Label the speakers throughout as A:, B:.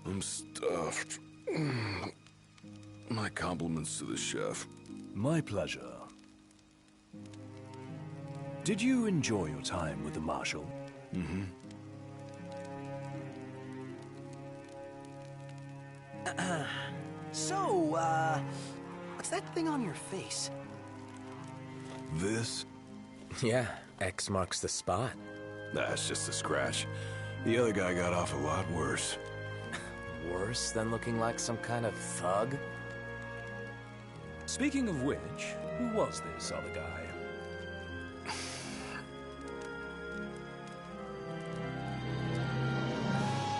A: I'm stuffed. My compliments to the chef.
B: My pleasure. Did you enjoy your time with the Marshal?
A: Mm-hmm.
C: What's that thing on your face?
A: This?
D: Yeah, X marks the spot.
A: That's just a scratch. The other guy got off a lot worse.
D: Worse than looking like some kind of thug?
B: Speaking of which, who was this other guy?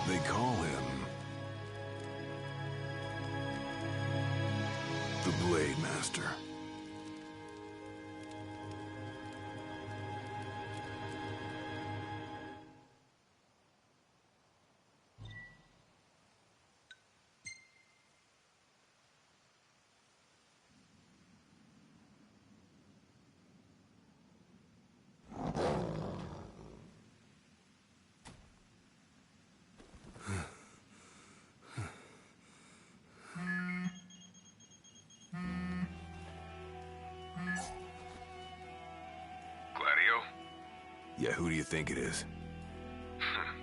A: They call him the Blade Master. Yeah, who do you think it is?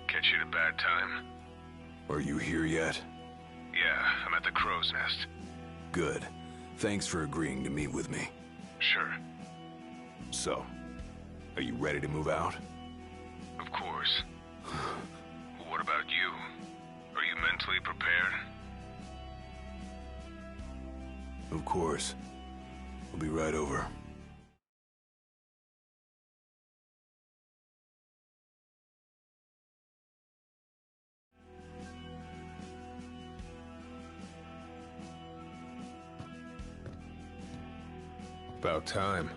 E: Catch you at a bad time.
A: Are you here yet?
E: Yeah, I'm at the Crow's Nest.
A: Good. Thanks for agreeing to meet with me.
E: Sure.
A: So, are you ready to move out?
E: Of course. What about you? Are you mentally prepared?
A: Of course. We'll be right over.
E: About time.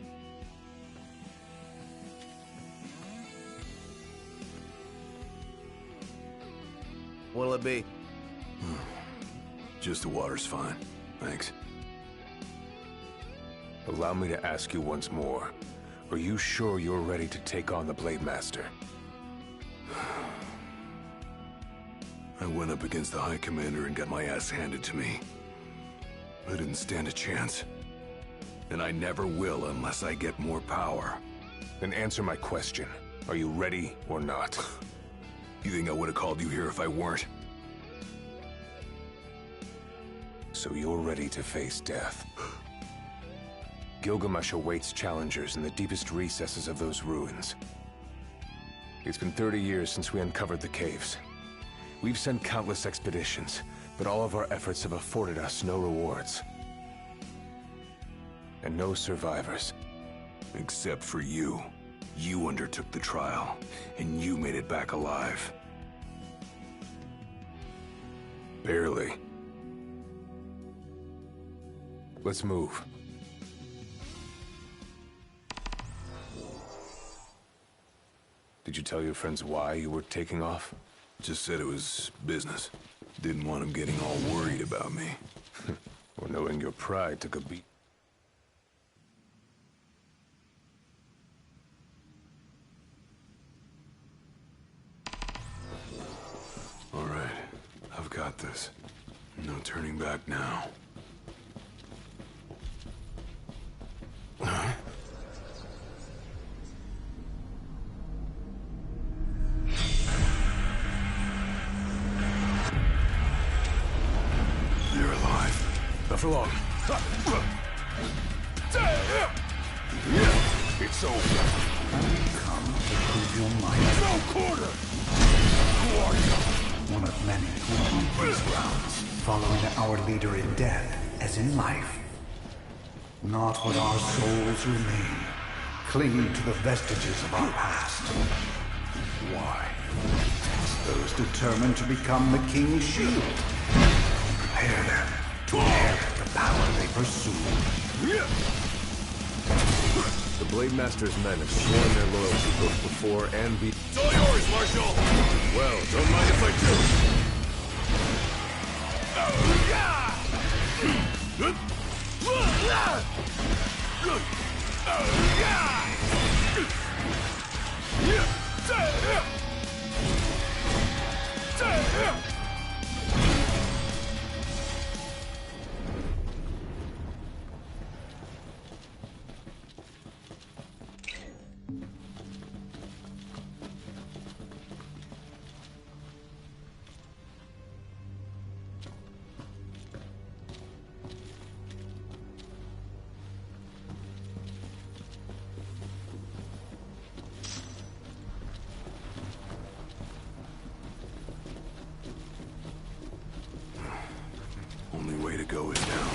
C: What'll it be?
A: Just the water's fine. Thanks.
E: Allow me to ask you once more. Are you sure you're ready to take on the Blade Master?
A: I went up against the High Commander and got my ass handed to me. I didn't stand a chance. And I never will unless I get more power.
E: Then answer my question. Are you ready or not?
A: You think I would have called you here if I weren't?
E: So you're ready to face death. Gilgamesh awaits challengers in the deepest recesses of those ruins. It's been 30 years since we uncovered the caves. We've sent countless expeditions, but all of our efforts have afforded us no rewards. And no survivors.
A: Except for you. You undertook the trial, and you made it back alive.
E: Barely. Let's move. Did you tell your friends why you were taking off?
A: Just said it was business. Didn't want them getting all worried about me.
E: Or knowing your pride took a beat.
A: All right, I've got this. No turning back now. Huh? They're alive.
E: Not for long. It's over.
F: Come to prove your might.
E: No quarter!
F: Who are you? One of many who hunt these grounds, following our leader in death as in life. Not when our souls remain, clinging to the vestiges of our past. Why? Those determined to become the King's shield. Prepare them to inherit the power they pursue.
E: The Blade Master's men have sworn their loyalty both before and be—
A: It's all yours, Marshal!
E: Well, don't mind if I do!
A: Only way to go is down.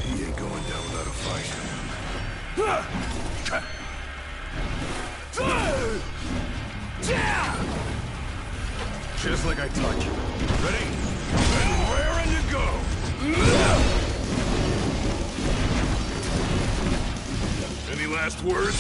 A: He ain't going down without a fight. Just like I taught you. Ready? And raring to go! Any last words?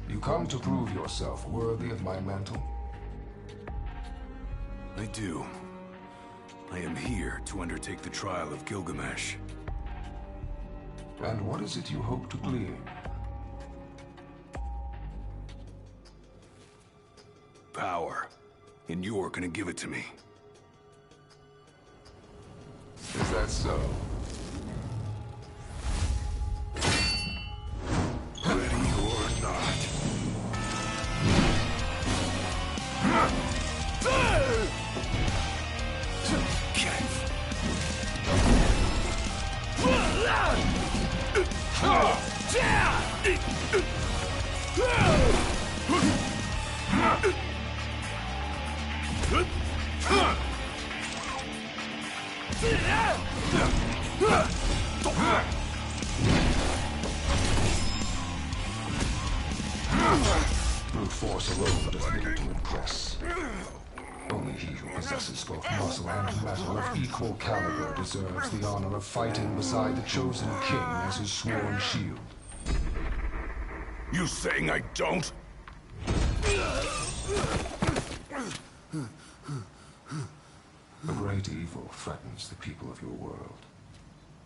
G: You come to prove yourself worthy of my mantle?
A: I do. I am here to undertake the trial of Gilgamesh.
G: And what is it you hope to glean?
A: Power. And you're gonna give it to me.
G: Is that so?
A: Ready or not.
G: Brute force alone does little to impress. Only he who possesses both muscle and metal of equal caliber deserves the honor of fighting beside the chosen king as his sworn shield.
A: You saying I don't?
G: A great evil threatens the people of your world.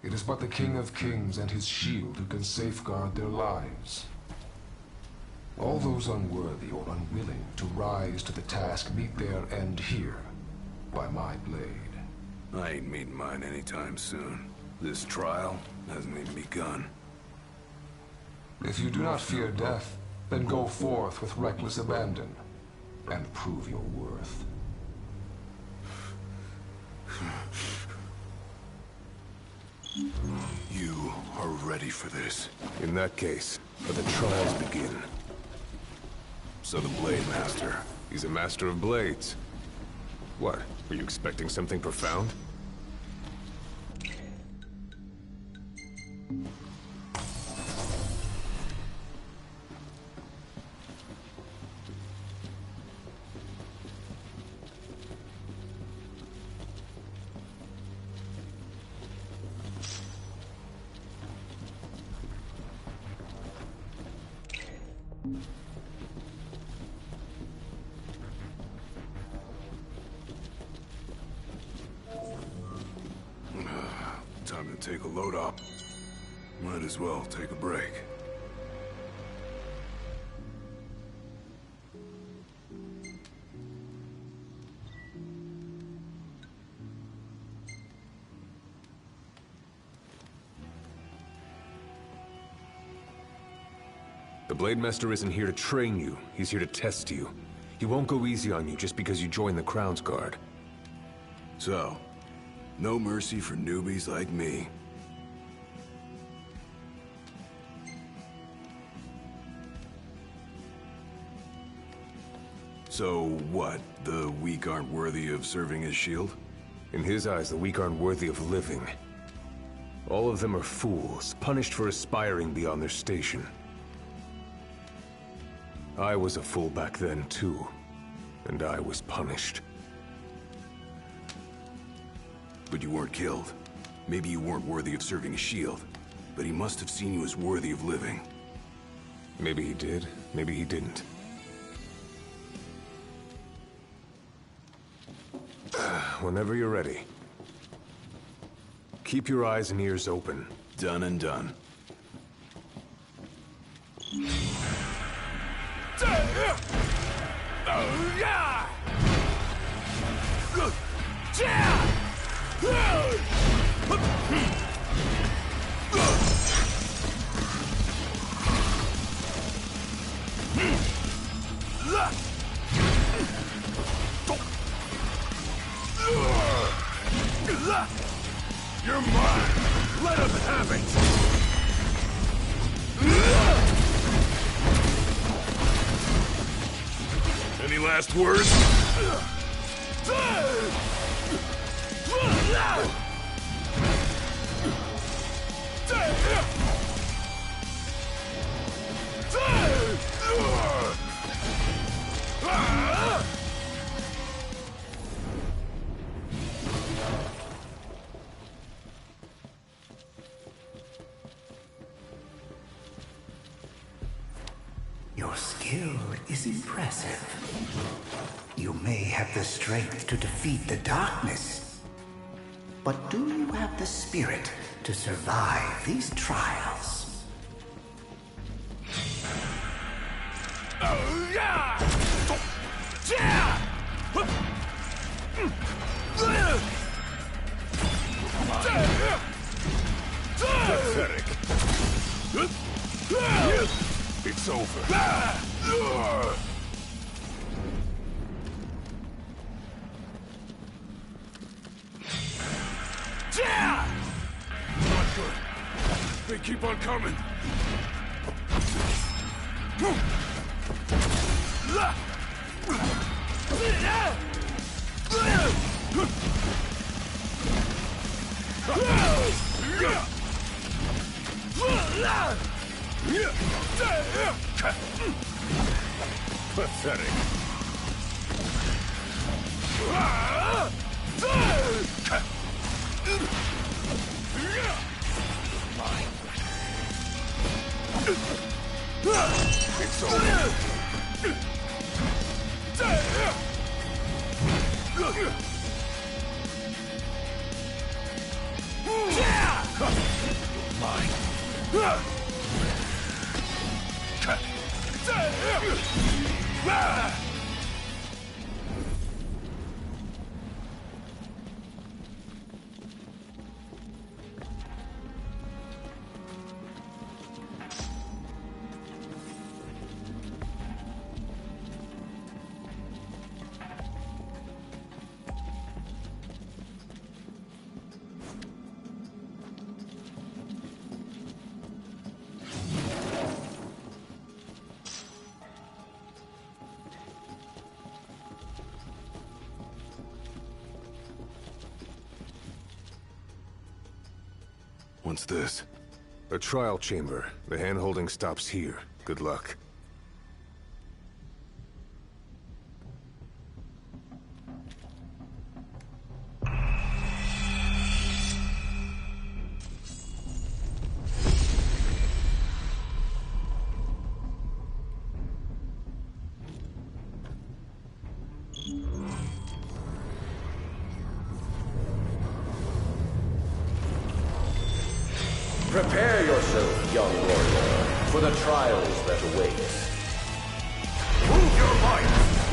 G: It is but the King of Kings and his shield who can safeguard their lives. All those unworthy or unwilling to rise to the task meet their end here, by my blade.
A: I ain't meeting mine anytime soon. This trial hasn't even begun.
G: If you do not fear death, then go forth with reckless abandon, and prove your worth.
A: You are ready for this.
E: In that case, let the trials begin.
A: So the Blade Master.
E: He's a master of blades. What? Were you expecting something profound?
A: Time to take a load up. Might as well take a break.
E: The Blade Master isn't here to train you. He's here to test you. He won't go easy on you just because you joined the Crown's Guard.
A: So, no mercy for newbies like me. So what? The weak aren't worthy of serving as shield?
E: In his eyes, the weak aren't worthy of living. All of them are fools, punished for aspiring beyond their station. I was a fool back then, too. And I was punished.
A: But you weren't killed. Maybe you weren't worthy of serving a shield. but he must have seen you as worthy of living.
E: Maybe he did, maybe he didn't. Whenever you're ready. Keep your eyes and ears open.
A: Done and done.
E: You're mine! Let him have it!
A: Any last words?
F: Your skill is impressive. You may have the strength to defeat the darkness, but do you have the spirit to survive these trials?
E: Pathetic. It's over.
A: Not good. They keep on coming.
E: Pathetic. It's over.
A: What's this?
E: A trial chamber. The hand-holding stops here. Good luck.
H: Prepare yourself, young warrior, for the trials that await.
I: Prove your might,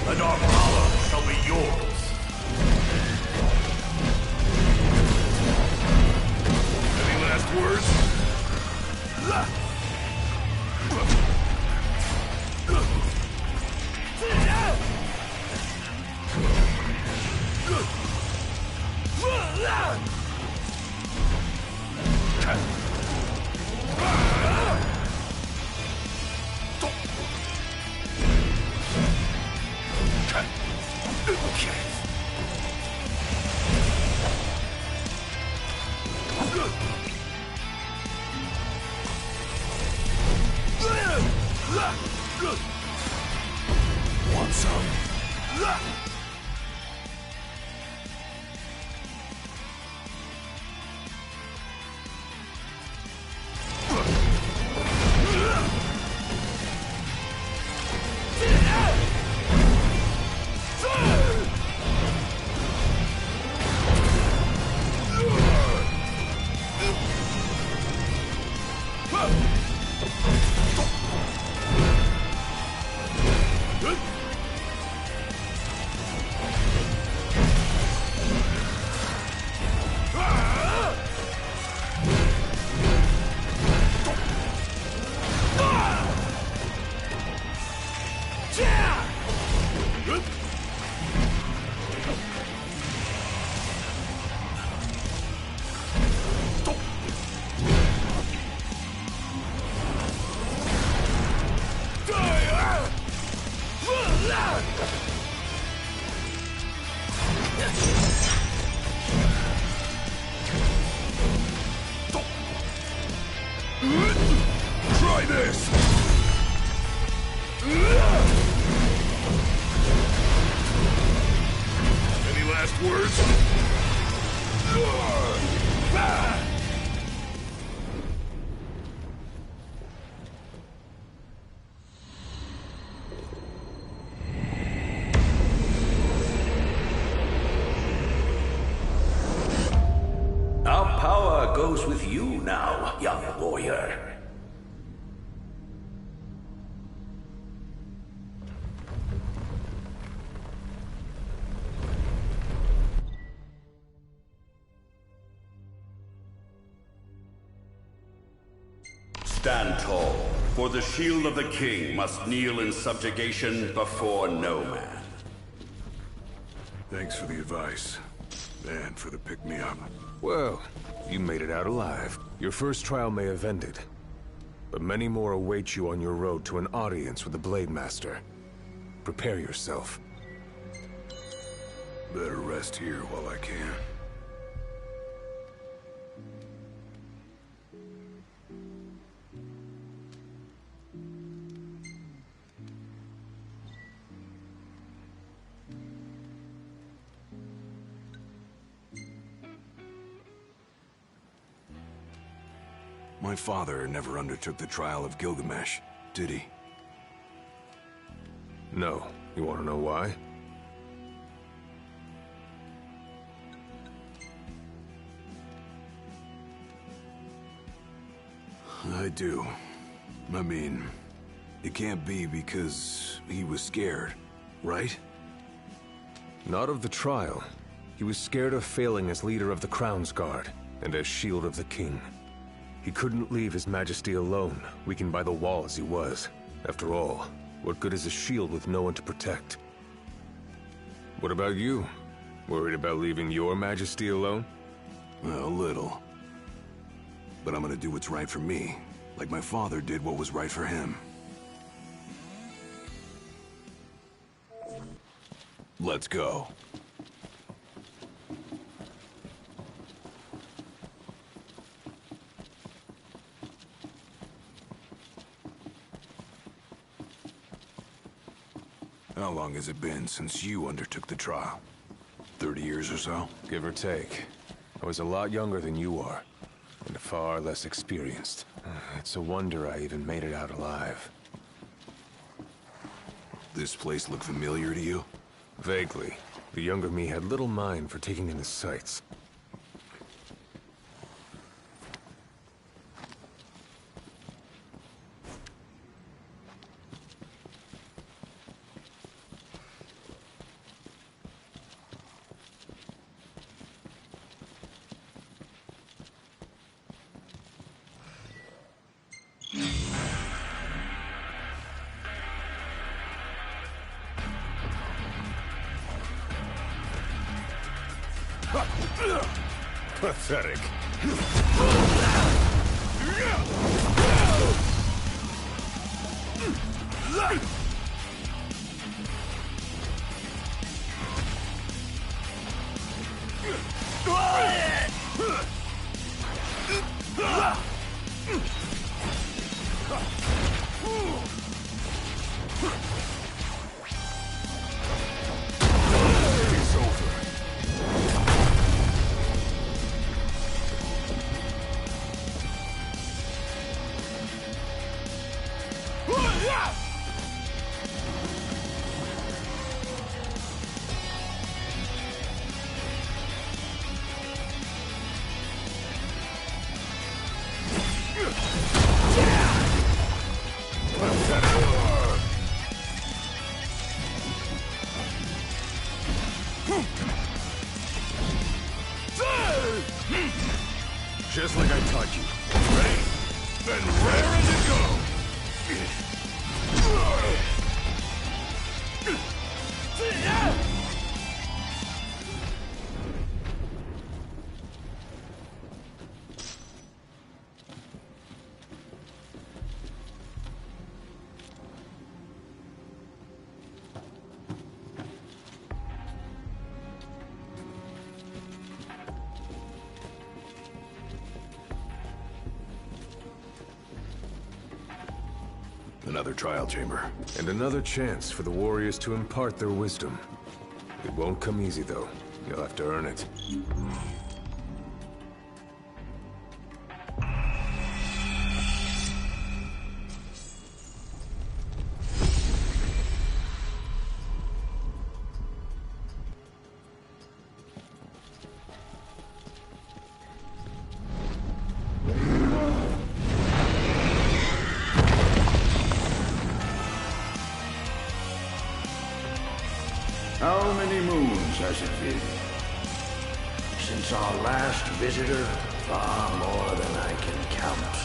I: and our power shall be yours.
A: Any last words? Try this! Any last words?
I: Our power goes with you now, young warrior. Stand tall, for the shield of the king must kneel in subjugation before no man.
A: Thanks for the advice. And for the pick-me-up.
E: Well, you made it out alive. Your first trial may have ended, but many more await you on your road to an audience with the Blade Master. Prepare yourself.
A: Better rest here while I can. My father never undertook the trial of Gilgamesh, did he?
E: No. You want to know why?
A: I do. I mean, it can't be because he was scared, right?
E: Not of the trial. He was scared of failing as leader of the Crown's Guard, and as Shield of the King. He couldn't leave His Majesty alone, weakened by the wall as he was. After all, what good is a shield with no one to protect? What about you? Worried about leaving your Majesty alone?
A: Well, a little. But I'm gonna do what's right for me, like my father did what was right for him. Let's go. How long has it been since you undertook the trial? 30 years or so?
E: Give or take. I was a lot younger than you are, and far less experienced. It's a wonder I even made it out alive.
A: This place look familiar to you?
E: Vaguely. The younger me had little mind for taking in the sights. Pathetic.
A: It's over. Another trial chamber.
E: And another chance for the warriors to impart their wisdom. It won't come easy, though. You'll have to earn it.
J: How many moons has it been? Since our last visitor, far more than I can count.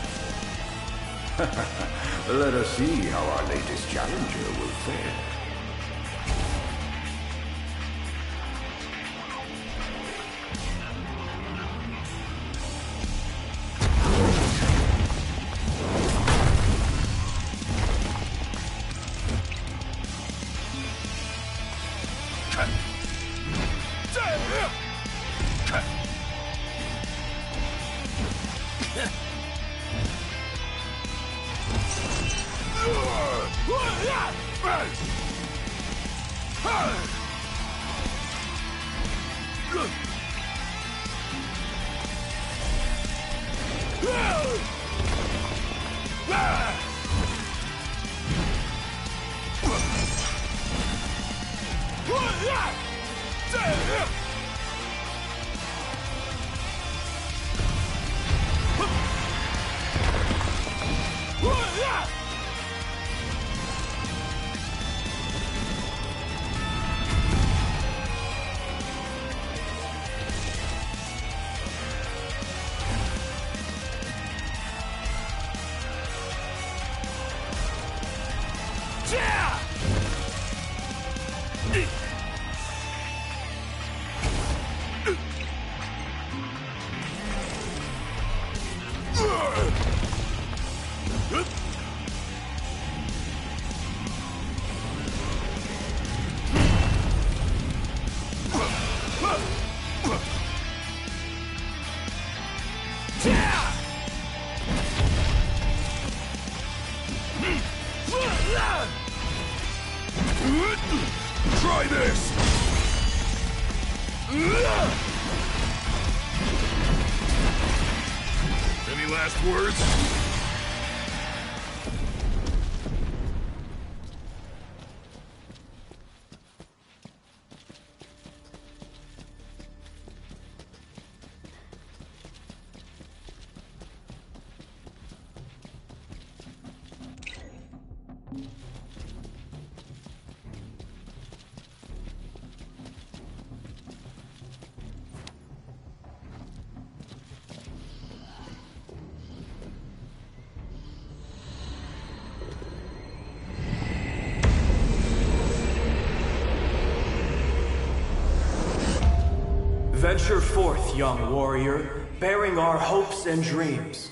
J: Let us see how our latest challenger will fare.
A: Try this! Any last words?
K: Venture forth, young warrior, bearing our hopes and dreams.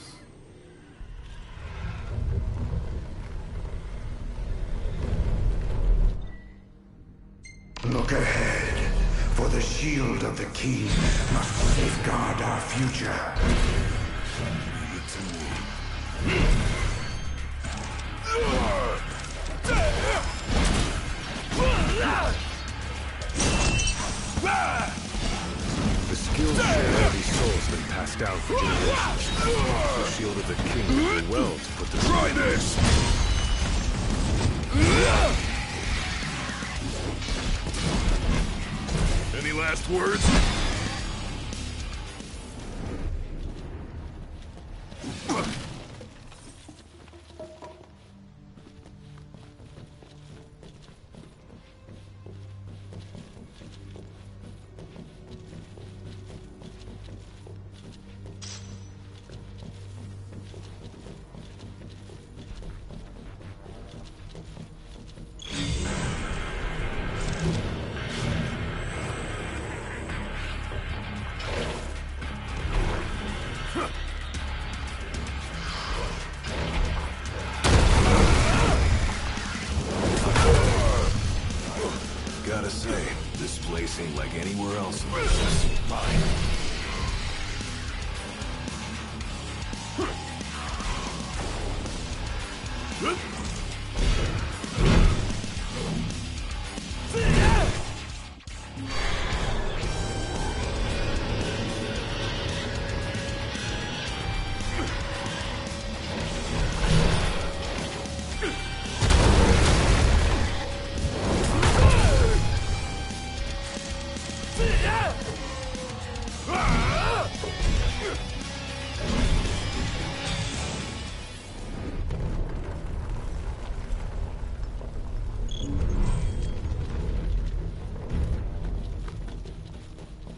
J: Look ahead, for the shield of the king must safeguard our future.
E: The skills shared by these souls been passed down for generations. The shield of the king would do well to put this.
A: Try this! Any last words? Gotta say, this place ain't like anywhere else in this system of mine.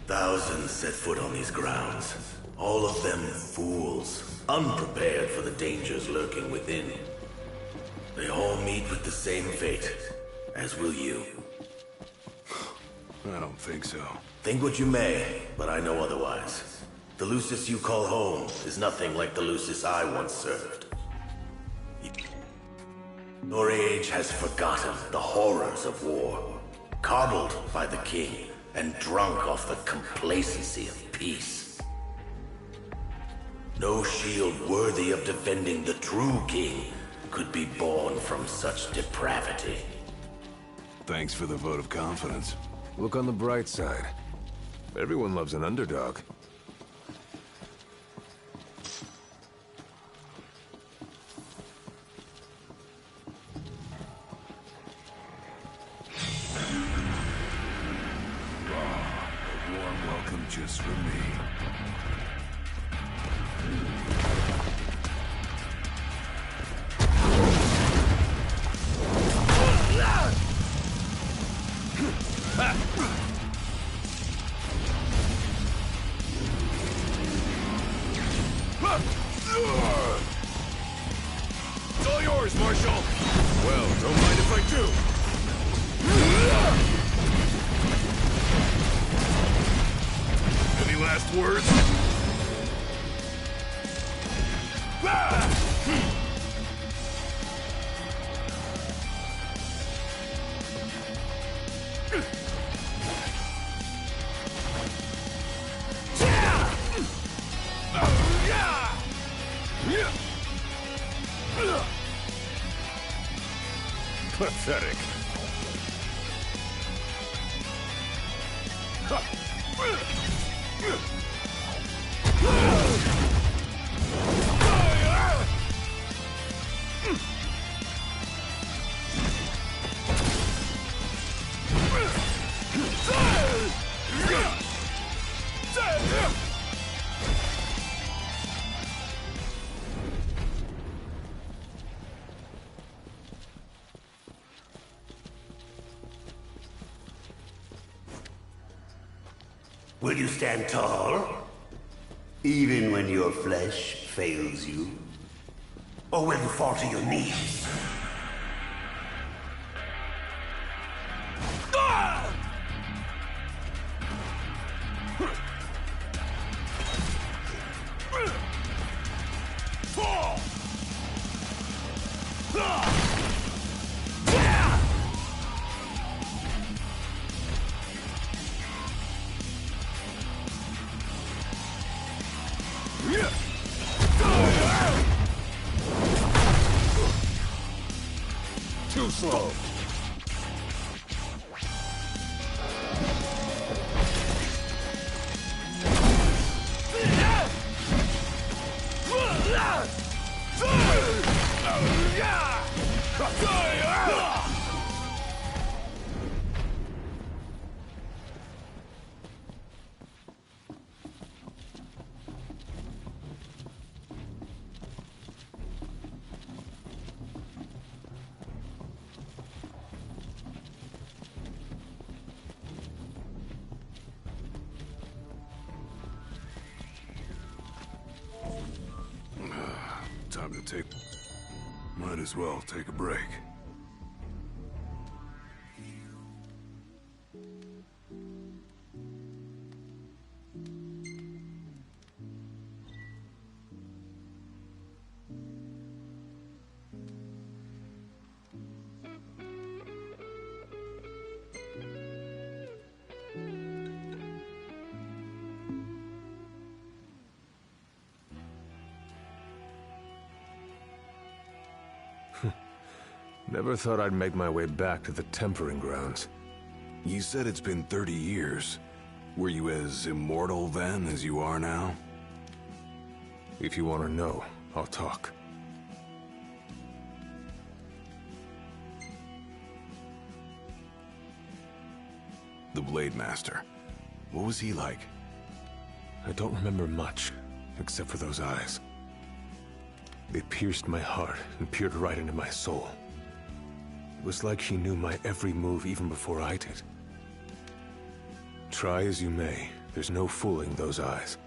L: Thousands set foot on these grounds. All of them fools, unprepared for the dangers lurking within. They all meet with the same fate, as will you.
A: I don't think so.
L: Think what you may, but I know otherwise. The Lucis you call home is nothing like the Lucis I once served. Your age has forgotten the horrors of war, coddled by the king, and drunk off the complacency of peace. No shield worthy of defending the true king could be born from such depravity.
A: Thanks for the vote of confidence.
E: Look on the bright side. Everyone loves an underdog.
A: A warm welcome just for me.
E: It's all yours, Marshal! Well, don't mind if I do.
A: Any last words?
E: Pathetic.
J: Will you stand tall? Even when your flesh fails you? Or will you fall to your knees?
E: Too slow.
A: Time to take... Might as well take a break.
E: Never thought I'd make my way back to the tempering grounds.
A: You said it's been 30 years. Were you as immortal then as you are now?
E: If you want to know, I'll talk.
A: The Blade Master. What was he like?
E: I don't remember much, except for those eyes. They pierced my heart and peered right into my soul. It was like she knew my every move even before I did. Try as you may, There's no fooling those eyes.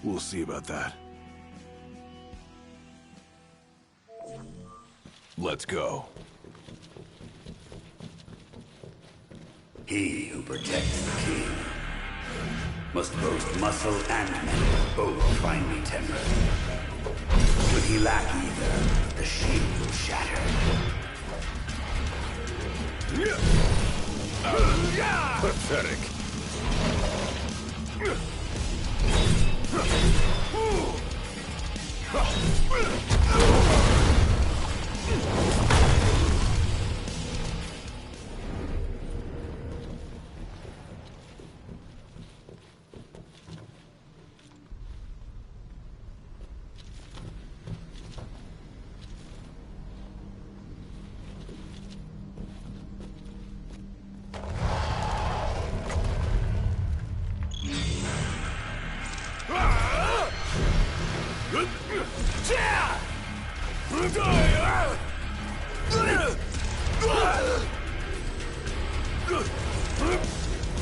A: We'll see about that. Let's go.
I: He who protects the king must boast muscle and metal, both finely tempered. Should he lack either, the shield will shatter.
E: Pathetic.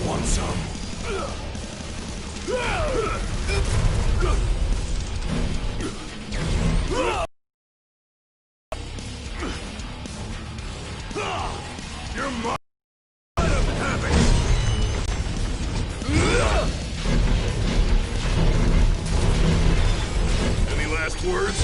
A: Want some? You're mine. Any last words?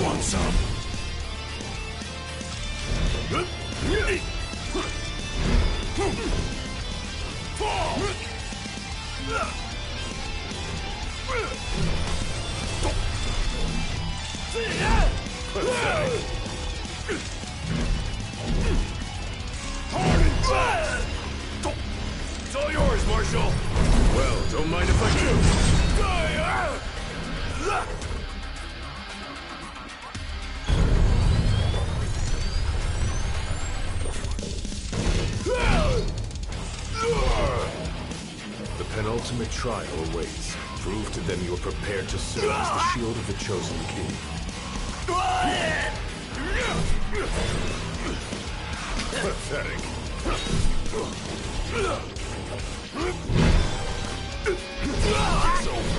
A: Want some?
E: It's all yours, Marshal. Well, don't mind if I do. The penultimate trial awaits. Prove to them you're prepared to serve as the shield of the chosen king. Pathetic. It's over.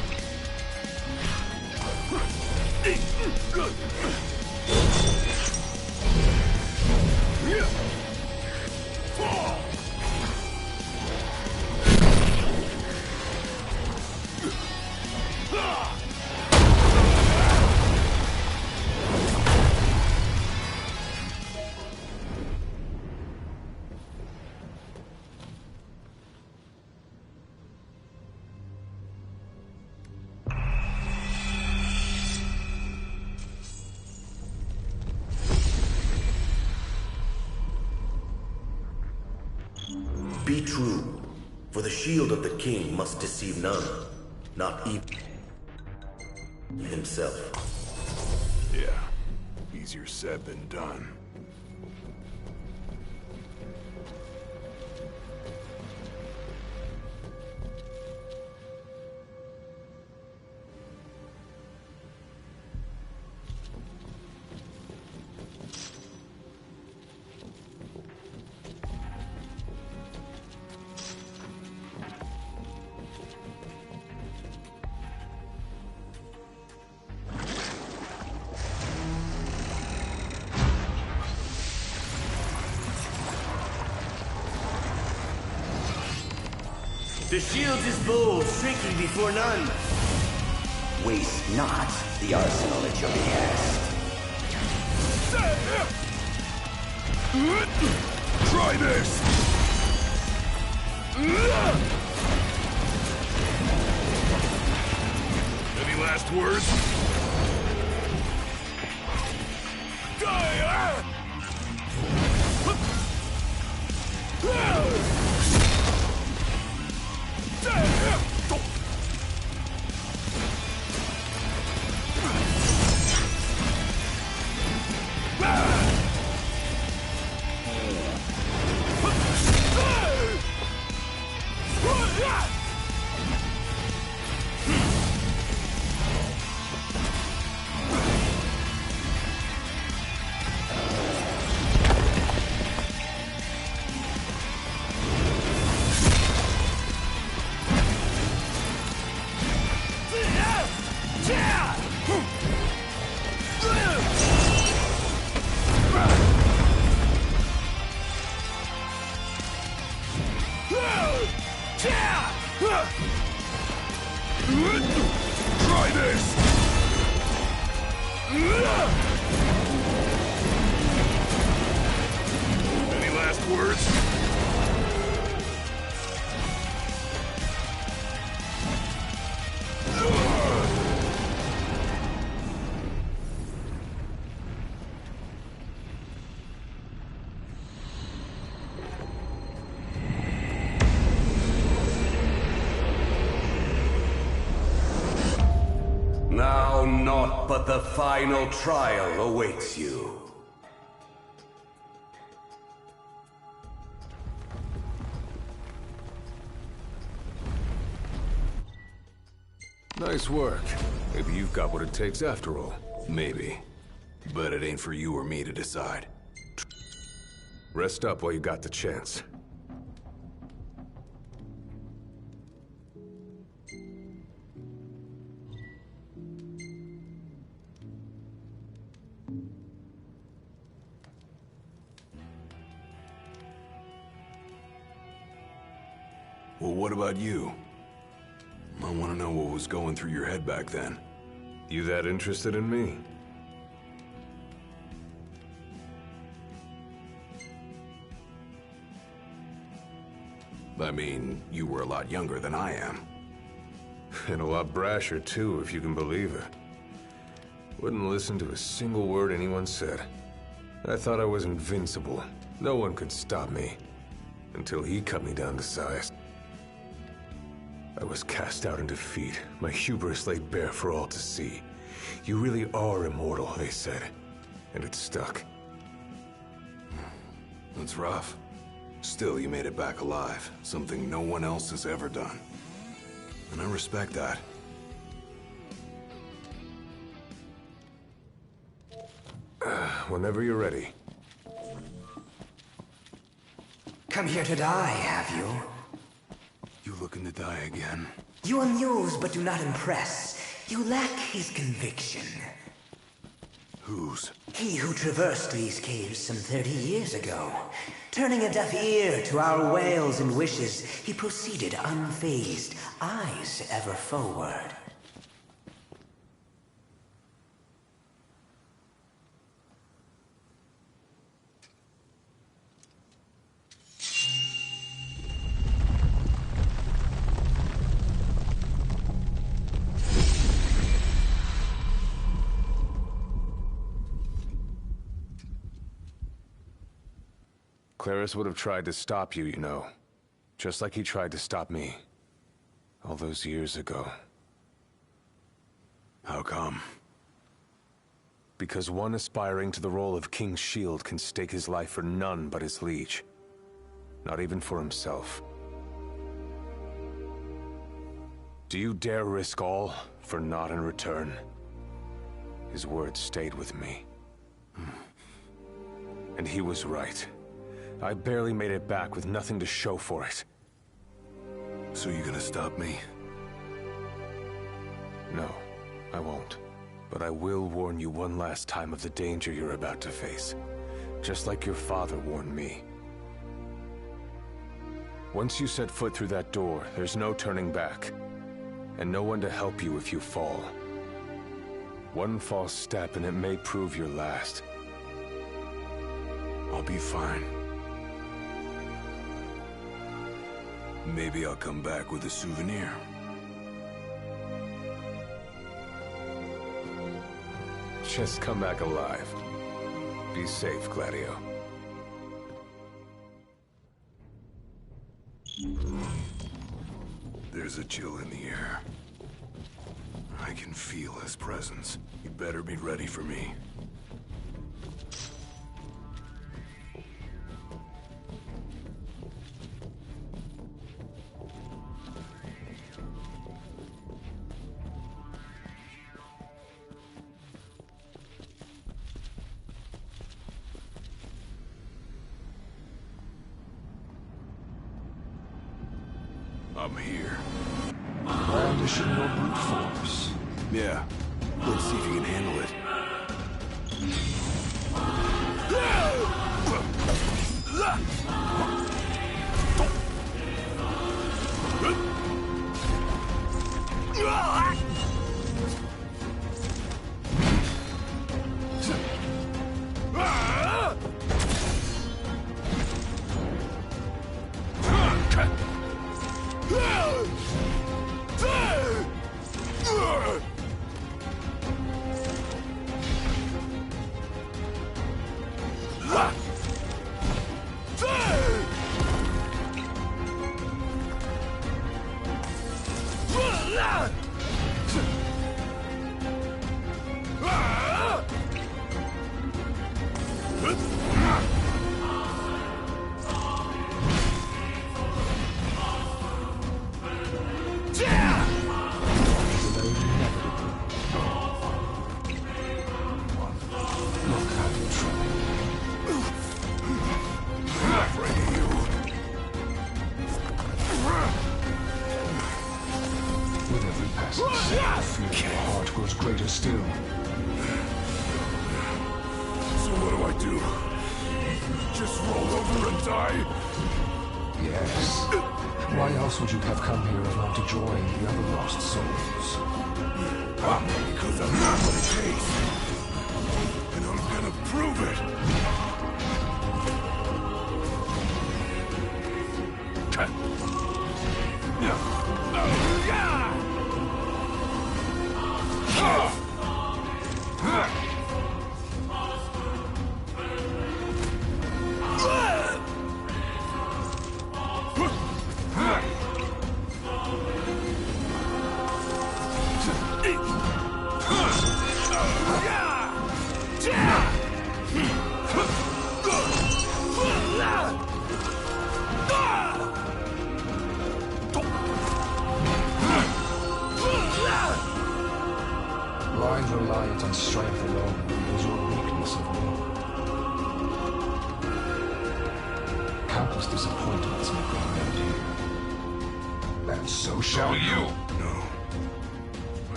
L: Be true, for the shield of the king must deceive none, not even himself.
A: Yeah, easier said than done.
L: The shield is bold, shrinking before none.
J: Waste not the arsenal at your behest.
A: Try this! Any last words? Try this! Any last words?
I: Now naught but the final trial awaits you.
E: Nice work. Maybe you've got what it takes after all.
A: Maybe. But it ain't for you or me to decide.
E: Rest up while you got the chance.
A: Well, what about you? I want to know what was going through your head back then.
E: You that interested in me?
A: I mean, you were a lot younger than I am.
E: And a lot brasher, too, if you can believe it. Wouldn't listen to a single word anyone said. I thought I was invincible. No one could stop me. Until he cut me down to size. I was cast out in defeat, my hubris laid bare for all to see. You really are immortal, they said. And it stuck.
A: That's rough. Still, you made it back alive. Something no one else has ever done. And I respect that.
E: Whenever you're ready.
M: Come here to die, have you?
A: You looking to die again?
M: You amuse but do not impress. You lack his conviction.
A: Whose?
M: He who traversed these caves some 30 years ago. Turning a deaf ear to our wails and wishes, he proceeded unfazed, eyes ever forward.
E: Claris would have tried to stop you, you know. Just like he tried to stop me. All those years ago.
A: How come?
E: Because one aspiring to the role of King's Shield can stake his life for none but his liege. Not even for himself. Do you dare risk all for naught in return? His words stayed with me. And he was right. I barely made it back with nothing to show for it.
A: So you gonna stop me?
E: No, I won't. But I will warn you one last time of the danger you're about to face. Just like your father warned me. Once you set foot through that door, there's no turning back. And no one to help you if you fall. One false step and it may prove your last.
A: I'll be fine. Maybe I'll come back with a souvenir.
E: Just come back alive. Be safe, Gladio.
A: There's a chill in the air. I can feel his presence. You better be ready for me. I'm here.
G: Brandishing your brute force.
A: Yeah. Let's see if you can handle it.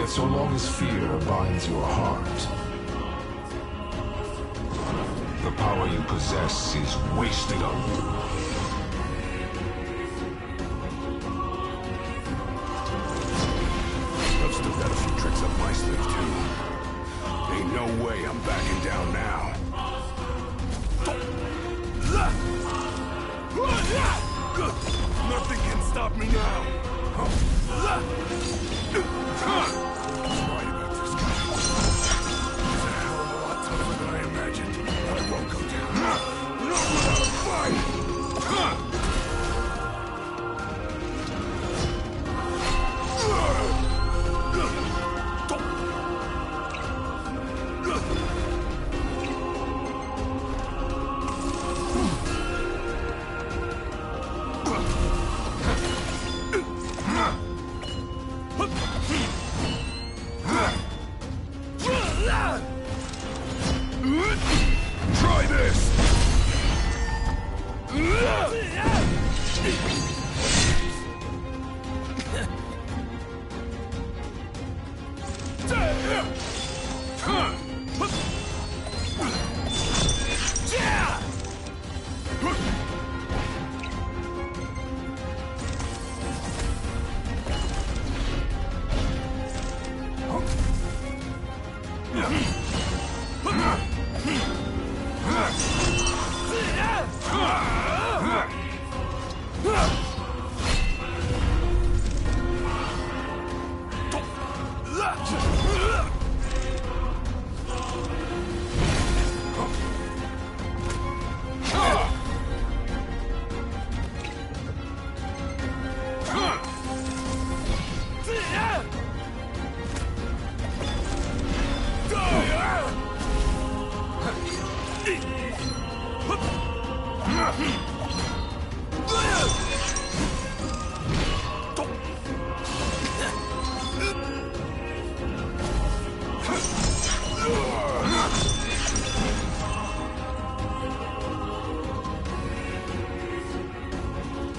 G: So long as fear binds your heart, the power you possess is wasted on you.
A: I've still got a few tricks up my sleeve, too. Ain't no way I'm backing down now. Nothing can stop me now. I won't go down. Not without a fight!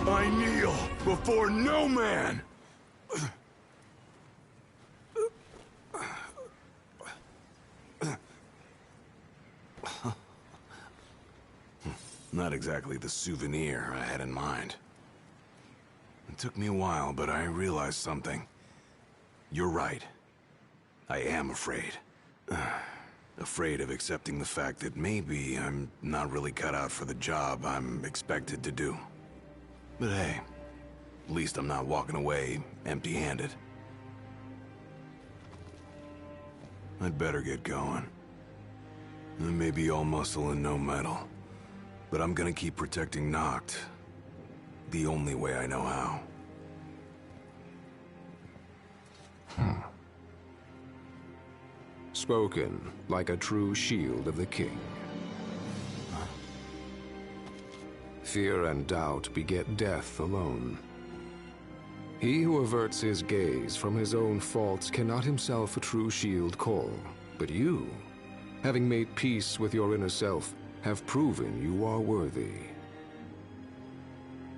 A: I kneel before no man! Not exactly the souvenir I had in mind. It took me a while, but I realized something. You're right. I am afraid. Afraid of accepting the fact that maybe I'm not really cut out for the job I'm expected to do. But hey, at least I'm not walking away empty-handed. I'd better get going. I may be all muscle and no metal, but I'm gonna keep protecting Noct the only way I know how.
G: Spoken like a true shield of the king. Fear and doubt beget death alone. He who averts his gaze from his own faults cannot himself a true shield call. But you, having made peace with your inner self, have proven you are worthy.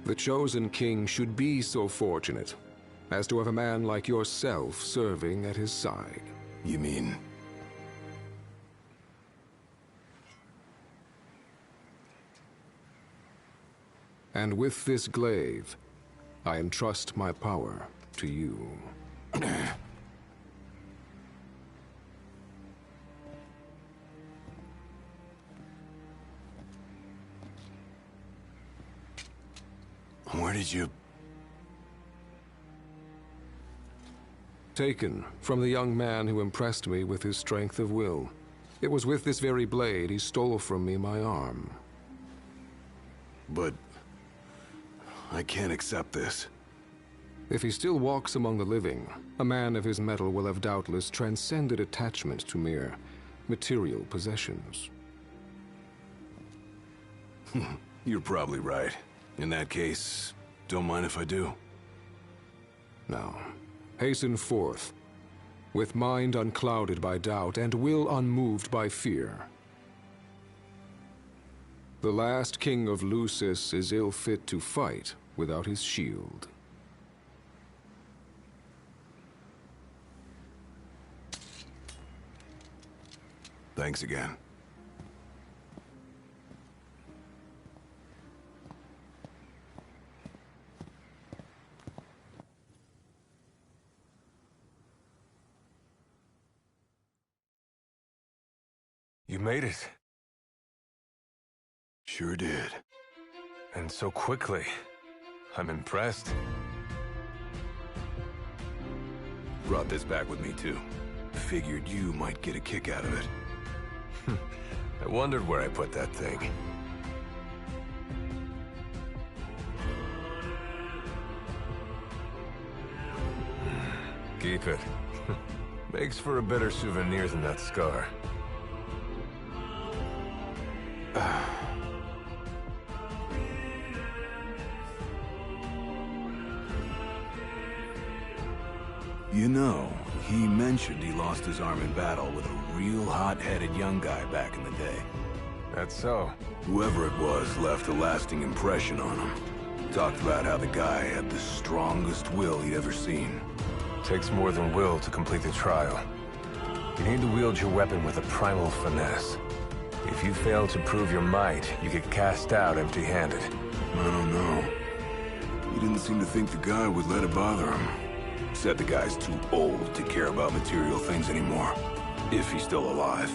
G: The chosen king should be so fortunate as to have a man like yourself serving at his side.
A: You mean?
G: And with this glaive, I entrust my power to you.
A: Where did you...
G: Taken from the young man who impressed me with his strength of will. It was with this very blade he stole from me my arm.
A: But... I can't accept this.
G: If he still walks among the living, a man of his mettle will have doubtless transcended attachment to mere material possessions.
A: You're probably right. In that case, don't mind if I do.
G: Now, hasten forth, with mind unclouded by doubt and will unmoved by fear. The last king of Lucis is ill fit to fight without his shield.
A: Thanks again.
E: You made it.
A: Sure did.
E: And so quickly. I'm impressed.
A: Brought this back with me, too. Figured you might get a kick out of it.
E: I wondered where I put that thing. Keep it. Makes for a better souvenir than that scar.
A: You know, he mentioned he lost his arm in battle with a real hot-headed young guy back in the day.
E: That's so.
A: Whoever it was left a lasting impression on him. Talked about how the guy had the strongest will he'd ever seen.
E: Takes more than will to complete the trial. You need to wield your weapon with a primal finesse. If you fail to prove your might, you get cast out empty-handed.
A: I don't know. He didn't seem to think the guy would let it bother him. Said the guy's too old to care about material things anymore. If he's still alive.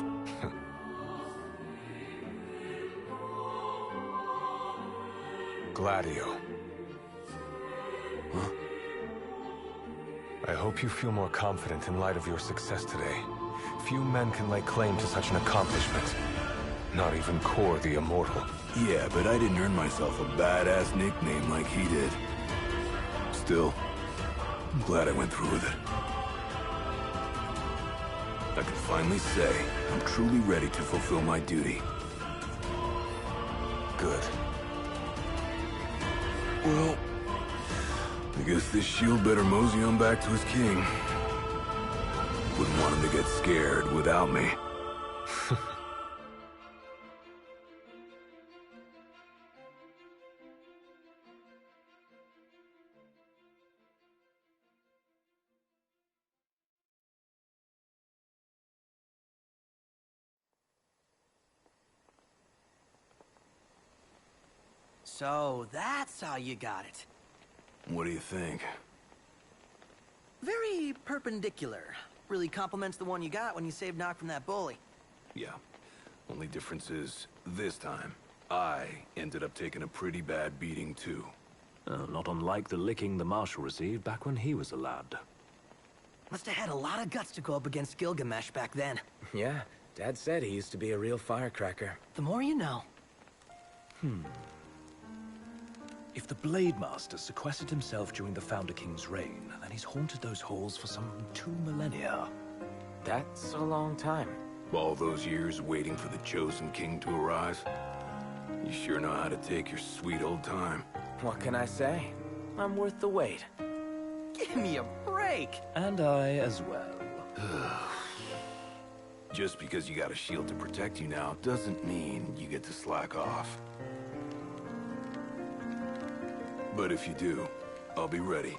E: Gladio.
A: Huh?
E: I hope you feel more confident in light of your success today. Few men can lay claim to such an accomplishment. Not even Kor the Immortal.
A: Yeah, but I didn't earn myself a badass nickname like he did. Still, I'm glad I went through with it. I can finally say I'm truly ready to fulfill my duty.
E: Good.
A: Well, I guess this shield better mosey on back to his king. Wouldn't want him to get scared without me.
C: So, that's how you got it.
A: What do you think?
C: Very perpendicular. Really complements the one you got when you saved Nock from that bully.
A: Yeah. Only difference is, this time, I ended up taking a pretty bad beating too.
B: Not unlike the licking the Marshal received back when he was a lad.
C: Must have had a lot of guts to go up against Gilgamesh back then.
D: Yeah, Dad said he used to be a real firecracker.
C: The more you know.
B: If the Blade Master sequestered himself during the Founder King's reign, then he's haunted those halls for some 2 millennia.
D: That's a long time.
A: All those years waiting for the Chosen King to arise? You sure know how to take your sweet old time.
D: What can I say? I'm worth the wait.
C: Give me a break!
B: And I as well.
A: Just because you got a shield to protect you now doesn't mean you get to slack off. But if you do, I'll be ready.